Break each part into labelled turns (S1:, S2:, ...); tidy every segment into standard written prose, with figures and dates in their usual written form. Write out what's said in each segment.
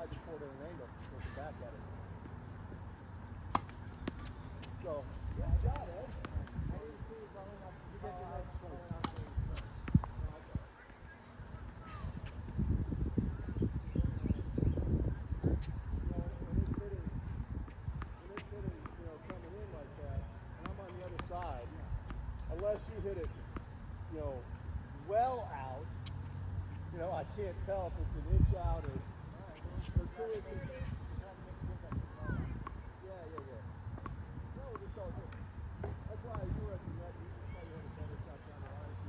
S1: inside the court at an angle, looking back at it. So, yeah, I got it.
S2: I didn't see you going up. You get your next going out there.
S1: Coming in like that, and I'm on the other side, unless you hit it, well out, I can't tell if it's an inch out or 2 inches. Yeah. No, just all good. That's why you were at the net. I thought you had a better shot down the line.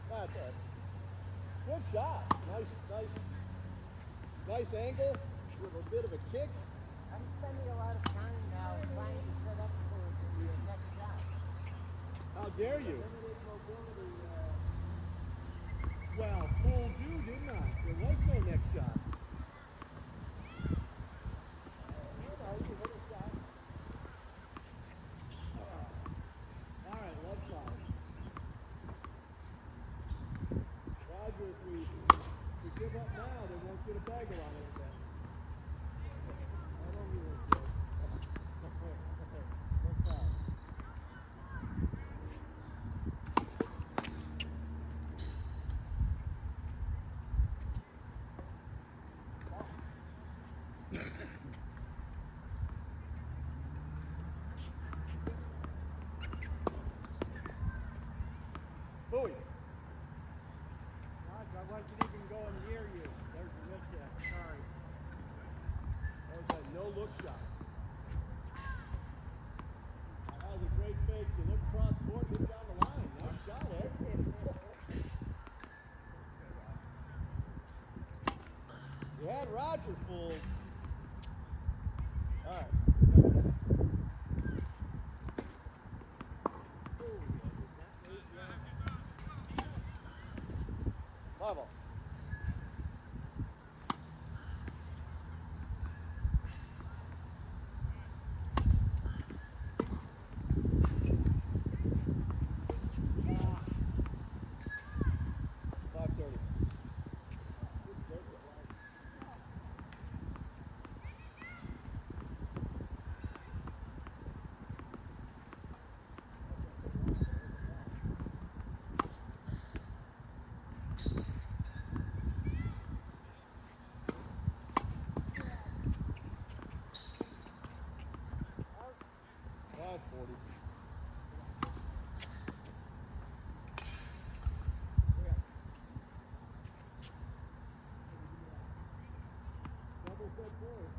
S1: That's it. Good shot. Nice angle with a bit of a kick.
S2: I'm spending a lot of time now trying to set up for the next shot.
S1: How dare you?
S2: Limited mobility.
S1: Well, fooled you, didn't I? There was no next shot. You hit a shot. All right, left side. Roger, if we give up now, they won't get a bagger on it again. I don't really care. Left side. Bowie.
S2: Roger, I wasn't even going near you. There's a miss there. Sorry.
S1: That was a no-look shot. That was a great fake. You look cross court, hit down the line. Nice shot, Ed. You had Roger fooled. All right. Level. That's 40. Double set forward.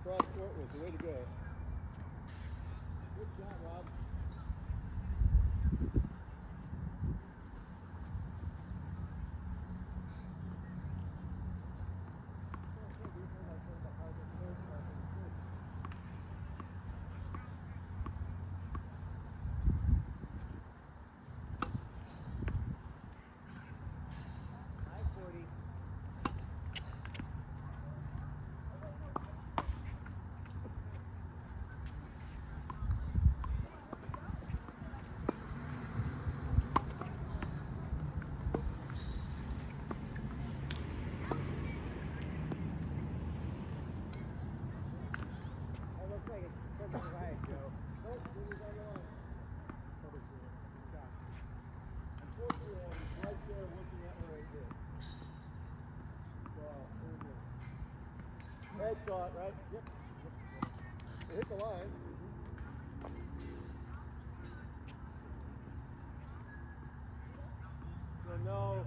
S1: cross court was the way to go. Good shot, Rob. Ed saw it, right? Yep. It hit the line. So no,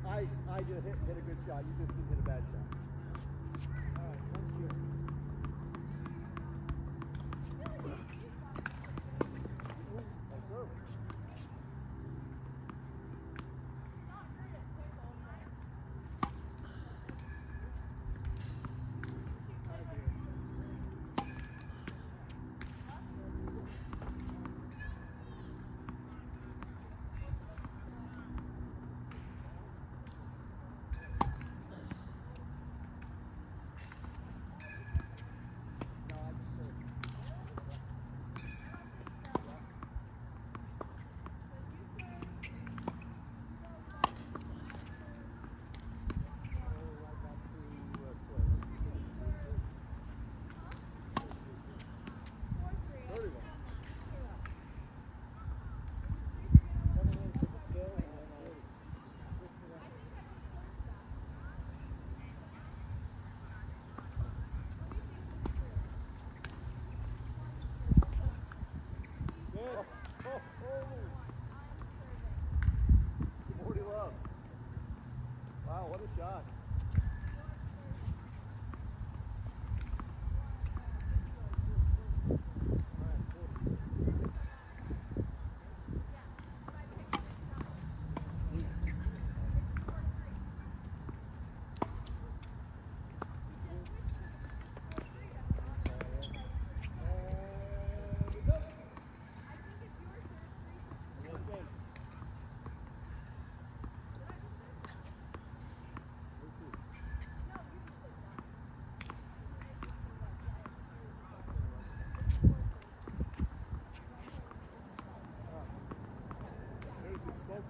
S1: I just hit a good shot. You just didn't hit a bad shot. All right, thank you. Nice serve. Wow, what a shot.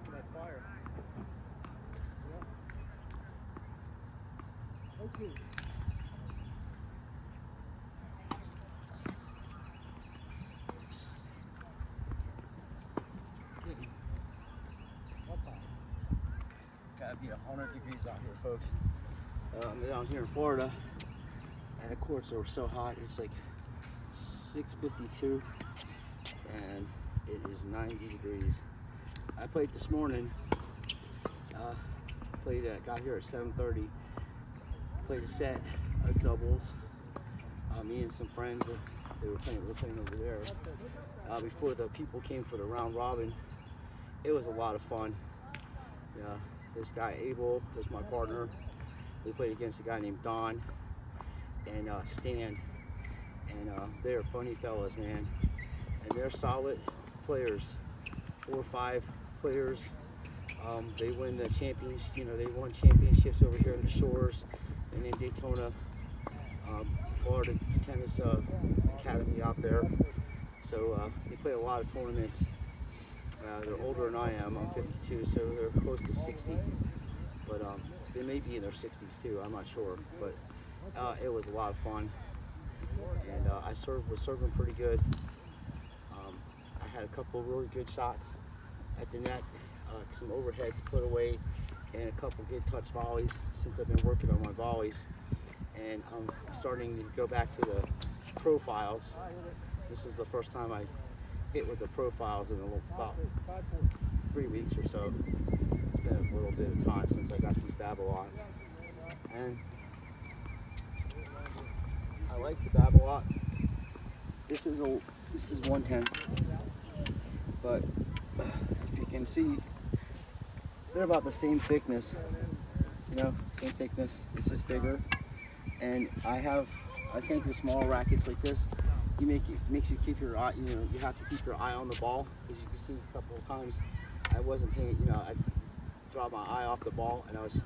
S1: For that fire. Yeah. Okay.
S3: It's got to be 100 degrees out here, folks. Down here in Florida, and the courts are so hot. It's like 6:52, and it is 90 degrees. I played this morning. Got here at 7:30. Played a set of doubles. Me and some friends, we were playing over there. Before the people came for the round robin, it was a lot of fun. This guy Abel was my partner. We played against a guy named Don and Stan, and they're funny fellas, man. And they're solid players, 4 or 5 players. They win the champions. They won championships over here in the Shores and in Daytona, Florida Tennis Academy out there. So they play a lot of tournaments. They're older than I am. I'm 52, so they're close to 60. But they may be in their 60s too. I'm not sure. But it was a lot of fun, and I was serving pretty good. I had a couple really good shots at the net, some overheads put away, and a couple good touch volleys since I've been working on my volleys. And I'm starting to go back to the profiles. This is the first time I hit with the profiles in about 3 weeks or so. It's been a little bit of time since I got these Babylons. And I like the Bab a lot. This is 110, but if you can see, they're about the same thickness. You know, same thickness. It's just bigger. And I think the small rackets like this, makes you keep your eye. You know, you have to keep your eye on the ball, because you can see a couple of times I wasn't paying. You know, I dropped my eye off the ball and I was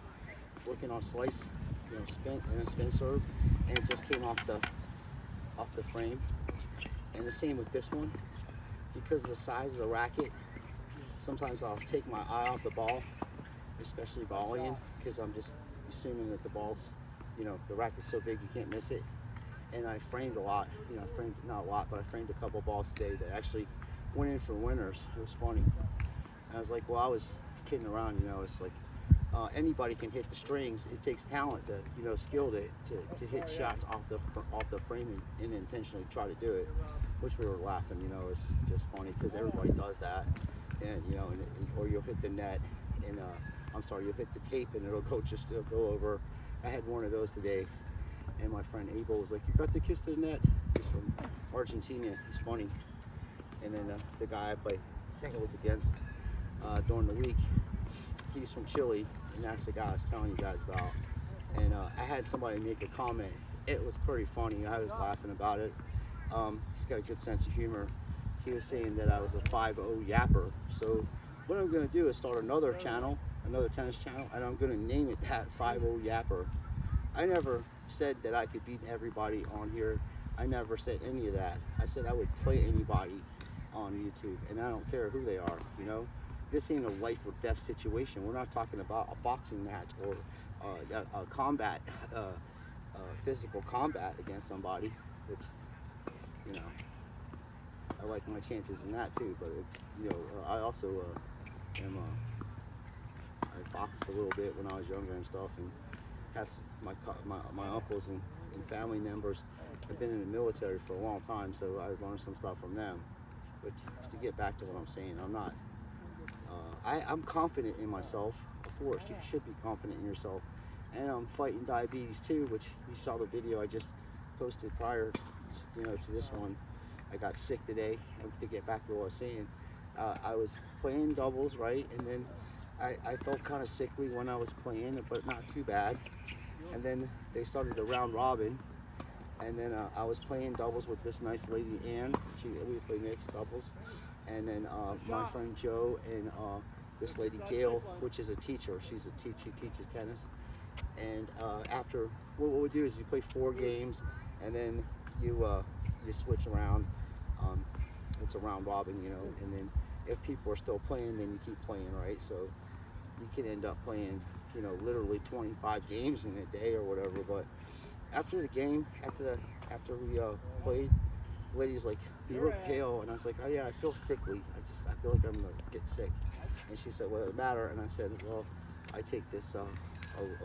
S3: working on slice, you know, spin and a spin serve, and it just came off the frame. And the same with this one, because of the size of the racket. Sometimes I'll take my eye off the ball, especially volleying, because I'm just assuming that the ball's, you know, the racket's so big you can't miss it. And I framed a lot, you know, not a lot, but I framed a couple balls today that actually went in for winners. It was funny. And I was like, well, I was kidding around, you know, it's like anybody can hit the strings. It takes talent, to, you know, skill to hit shots off the frame and intentionally try to do it, which we were laughing, you know, it's just funny because everybody does that. And, you know, or you'll hit the net and, you'll hit the tape and it'll go over. I had one of those today, and my friend Abel was like, you got the kiss to the net. He's from Argentina, he's funny. And then the guy I play singles against during the week, he's from Chile, and that's the guy I was telling you guys about. And I had somebody make a comment. It was pretty funny. I was laughing about it. He's got a good sense of humor. He was saying that I was a 5-0 yapper. So what I'm going to do is start another channel, another tennis channel, and I'm going to name it that 5-0 yapper. I never said that I could beat everybody on here. I never said any of that. I said I would play anybody on YouTube, and I don't care who they are, you know. This ain't a life or death situation. We're not talking about a boxing match or a combat, physical combat against somebody, which, you know, I like my chances in that too. But it's, you know, I also I boxed a little bit when I was younger and stuff, and have my uncles and family members have been in the military for a long time, so I learned some stuff from them. But just to get back to what I'm saying, I'm not. I'm confident in myself. Of course, you should be confident in yourself. And I'm fighting diabetes too, which you saw the video I just posted prior, you know, to this one. I got sick today, and to get back to what I was saying, I was playing doubles, right? And then I felt kind of sickly when I was playing, but not too bad. And then they started the round robin, and then I was playing doubles with this nice lady, Ann. We play mixed doubles. And then my friend Joe and this lady Gail, which is a teacher. She teaches tennis. And after, what we do is you play 4 games, and then you switch around. It's a round robin, you know. And then if people are still playing, then you keep playing, right? So you can end up playing, you know, literally 25 games in a day or whatever. But after the game, after we played, the lady's like, you look pale, and I was like, oh yeah, I feel sickly. I feel like I'm gonna get sick. And she said, well, it matter? And I said, well, I take this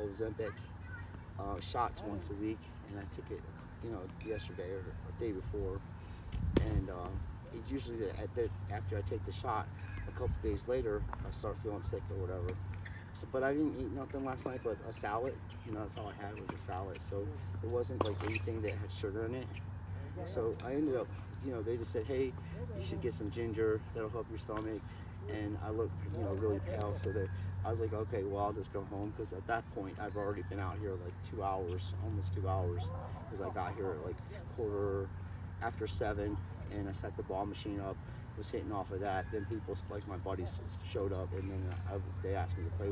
S3: Ozempic shots once a week, and I took it, you know, yesterday or the day before. And it usually after I take the shot, a couple days later, I start feeling sick or whatever. So, but I didn't eat nothing last night but a salad. You know, that's all I had was a salad. So it wasn't like anything that had sugar in it. So I ended up, you know, they just said, hey, you should get some ginger, that'll help your stomach. And I looked, you know, really pale. So I was like, okay, well, I'll just go home, because at that point I've already been out here like 2 hours, almost 2 hours, because I got here at like 7:15, and I set the ball machine up, was hitting off of that. Then people like my buddies showed up, and then they asked me to play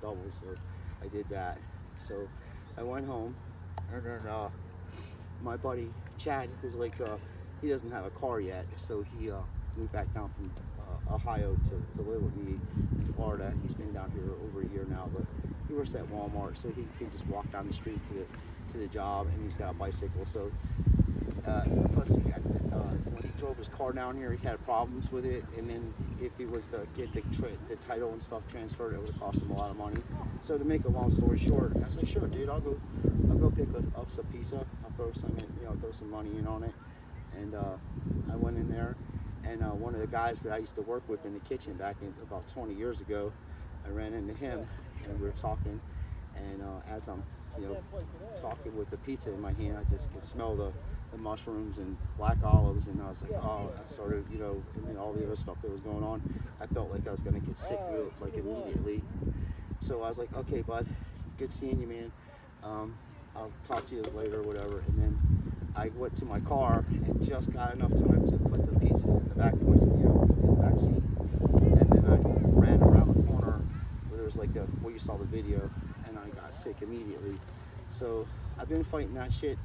S3: doubles, so I did that. So I went home, and then my buddy Chad, who's like he doesn't have a car yet, so he moved back down from Ohio to live with me in Florida. He's been down here over a year now, but he works at Walmart, so he can just walk down the street to the job, and he's got a bicycle. So plus when he drove his car down here, he had problems with it, and then if he was to get the title and stuff transferred, it would have cost him a lot of money. So to make a long story short, I said, sure, dude, I'll go pick up some pizza. I'll throw some in, you know, throw some money in on it. And I went in there, and one of the guys that I used to work with in the kitchen back in about 20 years ago, I ran into him, and we were talking, And as I'm, talking with the pizza in my hand, I just could smell the mushrooms and black olives, and I was like, oh, I started, and then all the other stuff that was going on. I felt like I was gonna get sick immediately. So I was like, okay, bud, good seeing you, man. I'll talk to you later or whatever. And then I went to my car and just got enough time to put the pizzas in the back of my, in the back seat. And then I ran around the corner where there was like where you saw the video, and I got sick immediately. So I've been fighting that shit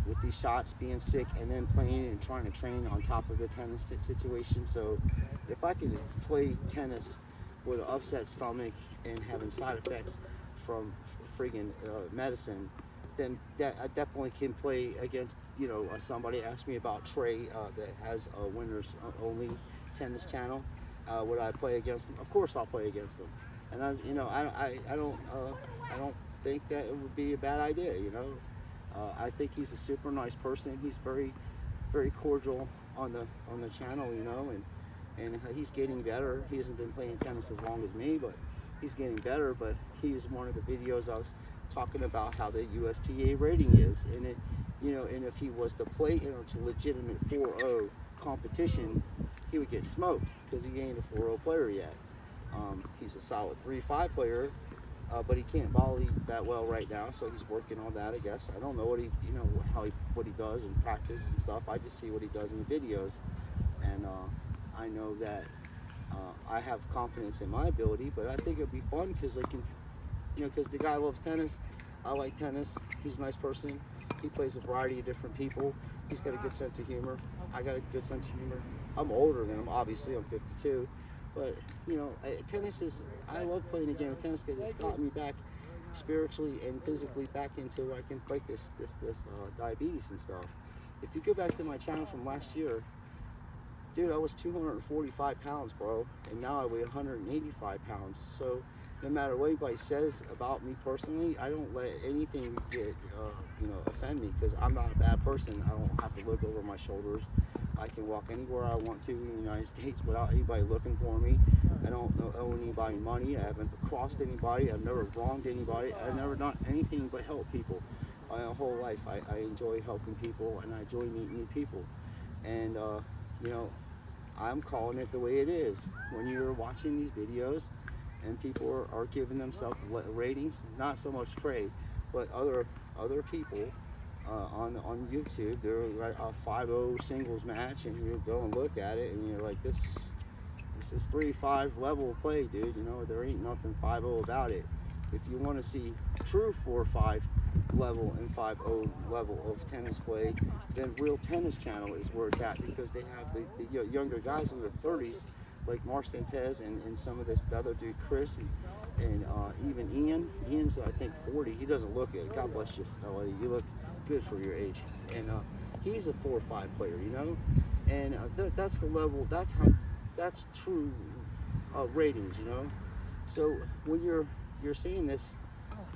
S3: with these shots, being sick, and then playing and trying to train on top of the tennis situation. So if I can play tennis with an upset stomach and having side effects from friggin' medicine, then I definitely can play against, somebody asked me about Trey that has a winners only tennis channel. Would I play against them? Of course I'll play against them. And I don't think that it would be a bad idea, I think he's a super nice person. He's very, very cordial on the channel, and he's getting better. He hasn't been playing tennis as long as me, but he's getting better. But he's one of the videos I was talking about how the USTA rating is, and it, and if he was to play in a legitimate 4-0 competition, he would get smoked because he ain't a 4-0 player yet. He's a solid 3-5 player. But he can't volley that well right now, so he's working on that, I guess. I don't know what what he does in practice and stuff. I just see what he does in the videos, and I know that I have confidence in my ability. But I think it'd be fun because because the guy loves tennis. I like tennis. He's a nice person. He plays a variety of different people. He's got a good sense of humor. I got a good sense of humor. I'm older than him, obviously. I'm 52. But, tennis is, I love playing a game of tennis because it's got me back spiritually and physically back into where I can fight this diabetes and stuff. If you go back to my channel from last year, dude, I was 245 pounds, bro, and now I weigh 185 pounds. So no matter what anybody says about me personally, I don't let anything get, offend me, because I'm not a bad person. I don't have to look over my shoulders. I can walk anywhere I want to in the United States without anybody looking for me. I don't owe anybody money. I haven't crossed anybody. I've never wronged anybody. I've never done anything but help people. My whole life, I enjoy helping people, and I enjoy meeting new people. And, I'm calling it the way it is. When you're watching these videos and people are giving themselves ratings, not so much Trey, but other people, on YouTube, they're like a 5-0 singles match, and you go and look at it, and you're like, this is 3-5 level play, dude. There ain't nothing 5-0 about it. If you want to see true 4-5 level and 5-0 level of tennis play, then Real Tennis Channel is where it's at, because they have the younger guys in their 30s, like Marcentez and some of the other dude, Chris, and even Ian. Ian's, I think, 40. He doesn't look it. God bless you, fella. You look good for your age. And he's a 4-5 player, and that's the level. That's true ratings, So when you're seeing this,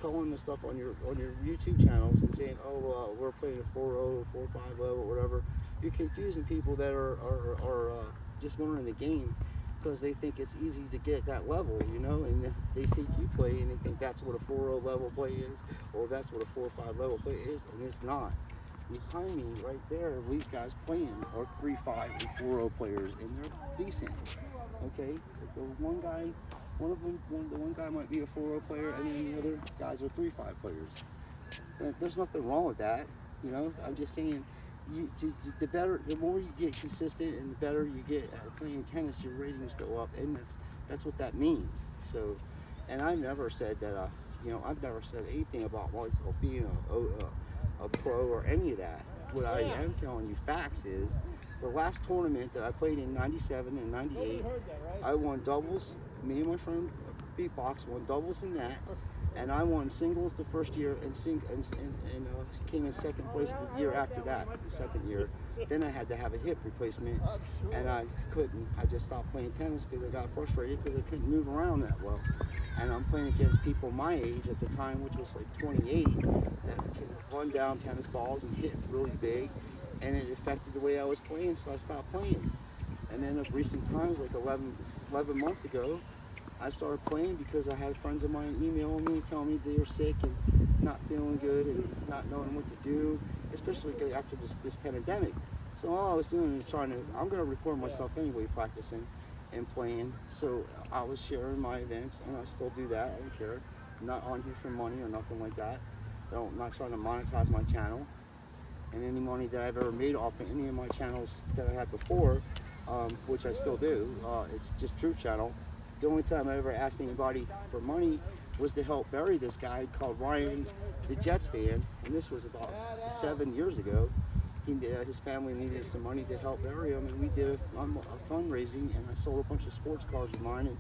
S3: calling this stuff on your YouTube channels and saying, oh, we're playing a 4-0, 4-5 level, whatever, you're confusing people that are just learning the game, because they think it's easy to get that level, and they see you play and they think that's what a 4-0 level play is, or that's what a 4-5 level play is, and it's not. Behind me, right there, these guys playing are 3-5 and 4-0 players, and they're decent. Okay, the one guy might be a 4-0 player, and then the other guys are 3-5 players. There's nothing wrong with that, I'm just saying. The more you get consistent and the better you get at playing tennis, your ratings go up, and that's what that means. So, and I've never said that, I've never said anything about myself being a pro or any of that. What I am telling you facts is, the last tournament that I played in 97 and 98, I won doubles. Me and my friend Beatbox won doubles in that. And I won singles the first year and came in second place the year after that, the second year. Then I had to have a hip replacement, and I couldn't. I just stopped playing tennis because I got frustrated because I couldn't move around that well. And I'm playing against people my age at the time, which was like 28, that can run down tennis balls and hit really big, and it affected the way I was playing, so I stopped playing. And then of recent times, like 11 months ago, I started playing because I had friends of mine emailing me and telling me they were sick and not feeling good and not knowing what to do, especially after this pandemic. So all I was doing is I'm going to record myself anyway practicing and playing. So I was sharing my events, and I still do that. I don't care. I'm not on here for money or nothing like that. I'm not trying to monetize my channel. And any money that I've ever made off of any of my channels that I had before, which I still do, it's just Truth Channel. The only time I ever asked anybody for money was to help bury this guy called Ryan, the Jets fan, and this was about 7 years ago. His family needed some money to help bury him, and we did a fundraising, and I sold a bunch of sports cars of mine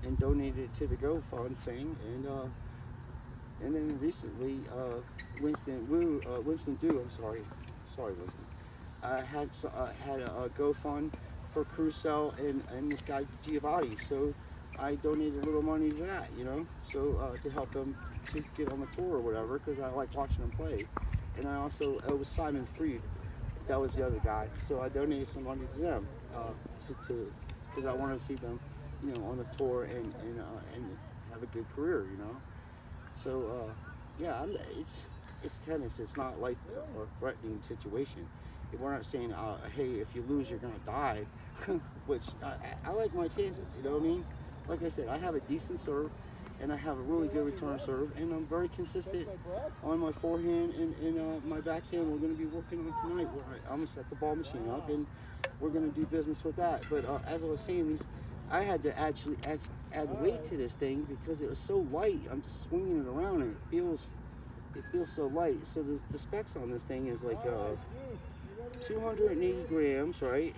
S3: and donated it to the GoFund thing, and then recently, Winston Du, I'm sorry Winston, had a GoFund for Crusoe and this guy Giovanni, so I donated a little money to that, so to help them to get on the tour or whatever, because I like watching them play. And I also, it was Simon Freed, that was the other guy, so I donated some money to them, because I wanted to see them, on the tour and have a good career, So yeah, it's tennis. It's not like a threatening situation. We're not saying, hey, if you lose, you're gonna die, which I like my chances. You know what I mean? Like I said, I have a decent serve, and I have a really good return serve, and I'm very consistent on my forehand and my backhand. We're going to be working on tonight. I'm going to set the ball machine up, and we're going to do business with that. But as I was saying, I had to actually add weight to this thing because it was so light. I'm just swinging it around, and it feels so light. So the specs on this thing is like 280 grams, right?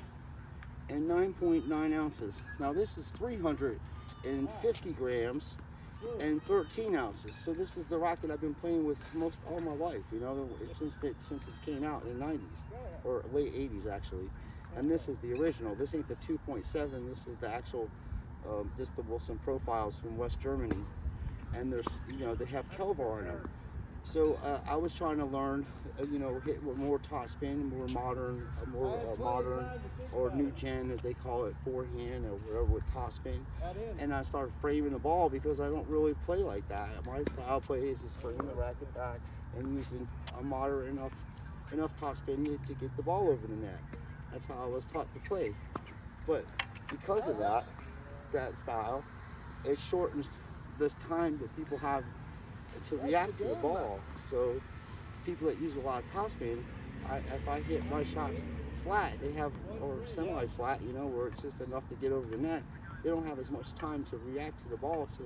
S3: And 9.9 ounces. Now this is 350 grams and 13 ounces. So this is the racket I've been playing with all my life, since it came out in the 90s or late 80s actually. And this is the original. This ain't the 2.7. This is the actual, just the Wilson profiles from West Germany. And there's, they have Kelvar in them. So I was trying to learn, hit with more top spin, more modern or new gen as they call it, forehand or whatever with top spin. And I started framing the ball because I don't really play like that. My style play is just framing the racket back and using a moderate enough top spin to get the ball over the net. That's how I was taught to play. But because of that style, it shortens this time that people have to react to the ball. So people that use a lot of topspin, if I hit my shots flat, or semi-flat, where it's just enough to get over the net, they don't have as much time to react to the ball. So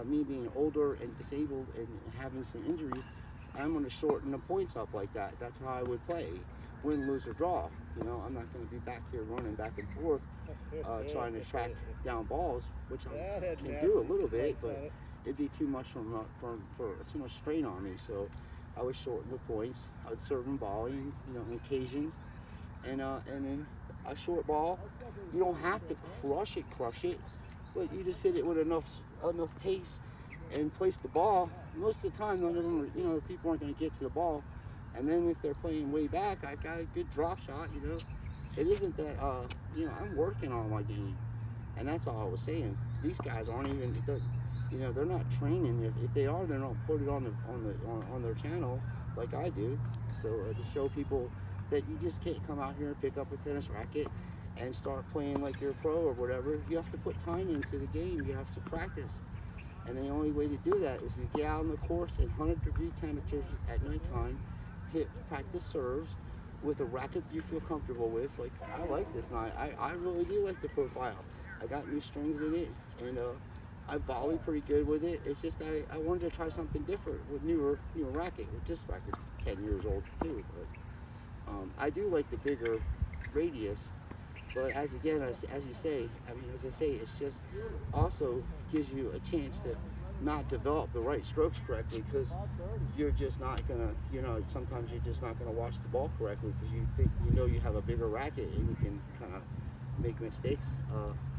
S3: me being older and disabled and having some injuries, I'm going to shorten the points up like that. That's how I would play, win, lose, or draw. I'm not going to be back here running back and forth, trying to track down balls, which I can do a little bit, but it'd be too much for too much strain on me. So I would shorten the points. I would serve and volley, on occasions, and then a short ball. You don't have to crush it, but you just hit it with enough pace and place the ball. Most of the time, none of them, people aren't going to get to the ball. And then if they're playing way back, I got a good drop shot. It isn't that I'm working on my game, and that's all I was saying. These guys aren't even. They're not training. If they are, they're not put it on their channel like I do. So to show people that you just can't come out here and pick up a tennis racket and start playing like you're a pro or whatever. You have to put time into the game. You have to practice. And the only way to do that is to get out on the course at 100-degree temperatures at nighttime, practice serves with a racket that you feel comfortable with. Like, I like this night. I really do like the profile. I got new strings in it, and I volley pretty good with it. It's just I wanted to try something different with newer racket. With this racket's 10 years old too, but I do like the bigger radius. But as you say, as I say, it's just also gives you a chance to not develop the right strokes correctly, because you're just not gonna, sometimes you're just not gonna watch the ball correctly because you think you have a bigger racket, and you can kind of make mistakes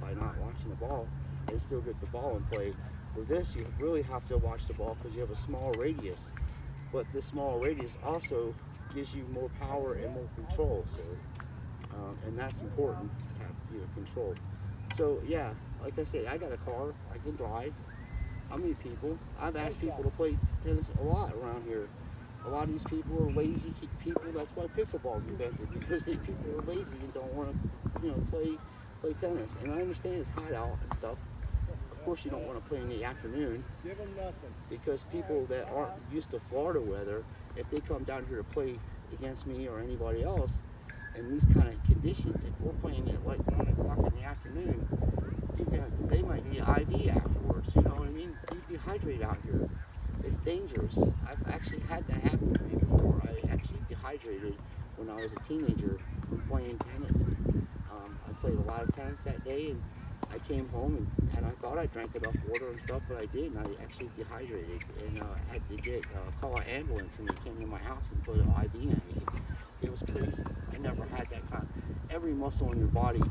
S3: by not watching the ball and still get the ball in play. With this, you really have to watch the ball because you have a small radius, but this small radius also gives you more power and more control. So, and that's important to have control. So yeah, like I said, I got a car. I can drive. I meet people. I've asked people to play tennis a lot around here. A lot of these people are lazy people. That's why pickleball's invented, because people are lazy and don't want to, play tennis. And I understand it's hot out and stuff. Of course, you don't want to play in the afternoon.
S1: Give them nothing.
S3: Because people that aren't used to Florida weather, if they come down here to play against me or anybody else in these kind of conditions, if we're playing at like 1 o'clock in the afternoon, they might need an IV afterwards. You know what I mean? You dehydrate out here. It's dangerous. I've actually had that happen to me before. I actually dehydrated when I was a teenager from playing tennis. I played a lot of tennis that day, and I came home and I thought I drank enough water and stuff, but I didn't. I actually dehydrated, and I had to call an ambulance, and they came to my house and put an IV in me. It was crazy. I never had that kind. Every muscle in your body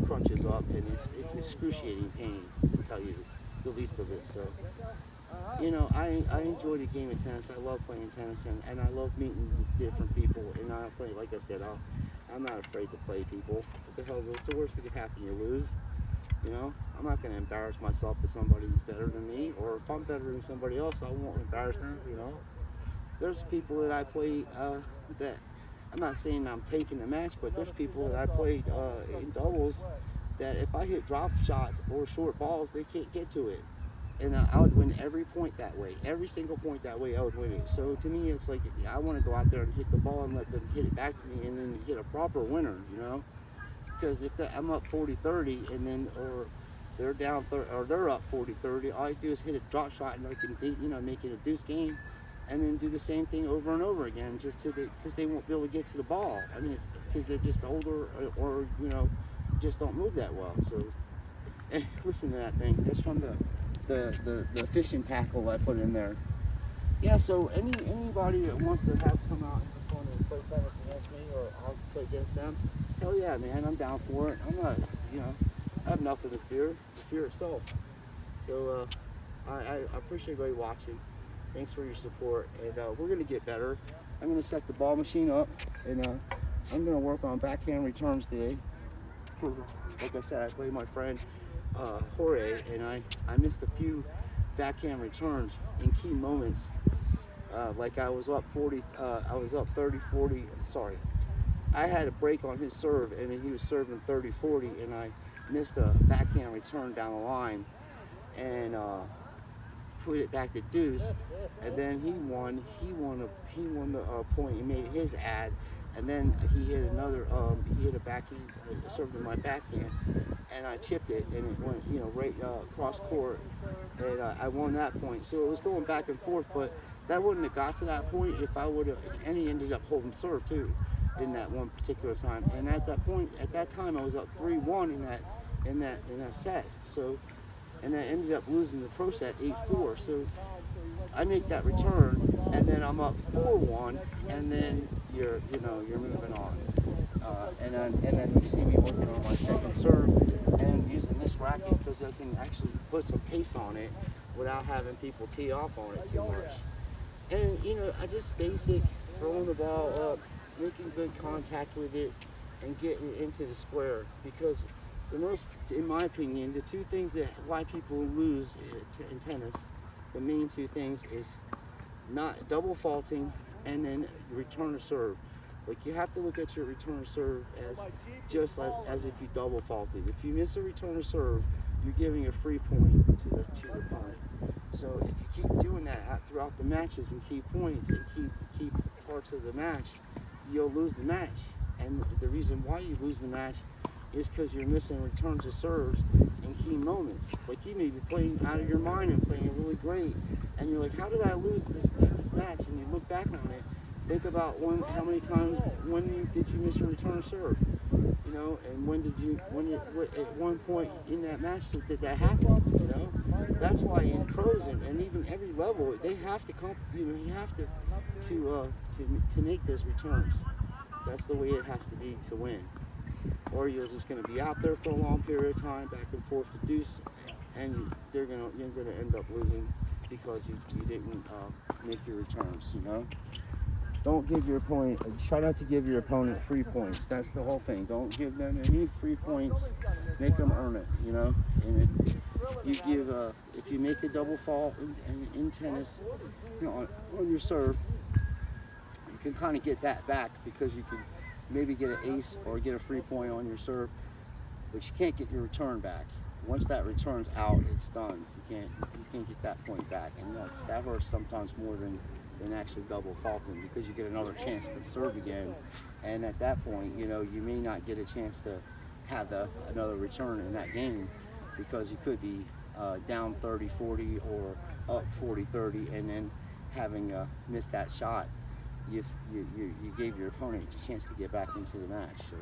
S3: crunches up, and it's excruciating pain, to tell you the least of it. So, I enjoy the game of tennis. I love playing tennis, and I love meeting different people. And I play, like I said, I'm not afraid to play people. What the hell is the worst that could happen? You lose. I'm not going to embarrass myself if somebody who's better than me, or if I'm better than somebody else, I won't embarrass them. There's people that I play that I'm not saying I'm taking the match, but there's people that I played in doubles that if I hit drop shots or short balls, they can't get to it. And I would win every point that way. Every single point that way, I would win it. So to me, it's like I want to go out there and hit the ball and let them hit it back to me and then hit a proper winner, Because if I'm up 40-30 and then, or they're down 30, or they're up 40-30, all I do is hit a drop shot and I can, make it a deuce game, and then do the same thing over and over again, just because they won't be able to get to the ball. I mean, it's because they're just older or just don't move that well. So, listen to that thing. That's from the fishing tackle I put in there. Yeah. So anybody that wants to come out and fun and play tennis against me, or I'll play against them, hell yeah, man, I'm down for it. I'm not, I have nothing to fear. It's fear itself. So I appreciate everybody watching. Thanks for your support, and we're going to get better. I'm going to set the ball machine up, and I'm going to work on backhand returns today. Like I said, I played my friend Jorge, and I missed a few backhand returns in key moments. Like I was up 30-40. Sorry, I had a break on his serve, and he was serving 30-40, and I missed a backhand return down the line, and put it back to deuce, and then he won the point. He made his ad, and then he hit a backhand, served in my backhand, and I chipped it, and it went right across court, and I won that point. So it was going back and forth, but that wouldn't have got to that point if I would have. And he ended up holding serve too in that one particular time, and at that time I was up 3-1 in that set. So. And I ended up losing the pro set 8-4. So I make that return, and then I'm up 4-1, and then you're moving on. And then you see me working on my second serve and using this racket because I can actually put some pace on it without having people tee off on it too much. And I just basic throwing the ball up, making good contact with it, and getting it into the square, because in my opinion, the two things that why people lose in tennis, the main two things is not double faulting and then return to serve. Like, you have to look at your return to serve as just as if you double faulted. If you miss a return to serve, you're giving a free point to the opponent. So if you keep doing that throughout the matches and keep points and keep parts of the match, you'll lose the match. And the reason why you lose the match is because you're missing returns of serves in key moments. Like, you may be playing out of your mind and playing really great, and you're like, how did I lose this match? And you look back on it, think about how many times, did you miss your return of serve? And at one point in that match did that happen? That's why in pros and even every level, they have to you have to make those returns. That's the way it has to be to win. Or you're just going to be out there for a long period of time, back and forth to deuce, and you're going to end up losing because you didn't make your returns. don't give your opponent, try not to give your opponent free points. That's the whole thing. Don't give them any free points. Make them earn it, you know. And if you give, if you make a double fault in tennis, you know, on your serve, you can kind of get that back because you can maybe get an ace or get a free point on your serve, but you can't get your return back. Once that return's out, it's done. You can't get that point back, and that hurts sometimes more than actually double faulting, because you get another chance to serve again, and at that point, you know, you may not get a chance to have another return in that game, because you could be down 30-40 or up 40-30, and then having missed that shot, you gave your opponent a chance to get back into the match. So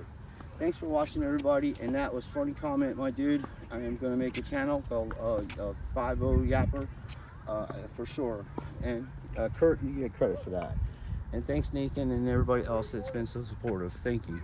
S3: thanks for watching, everybody, and that was Funny Comment, my dude. I am going to make a channel called 50 Yapper for sure, and Kurt, you get credit for that. And thanks, Nathan, and everybody else that's been so supportive. Thank you.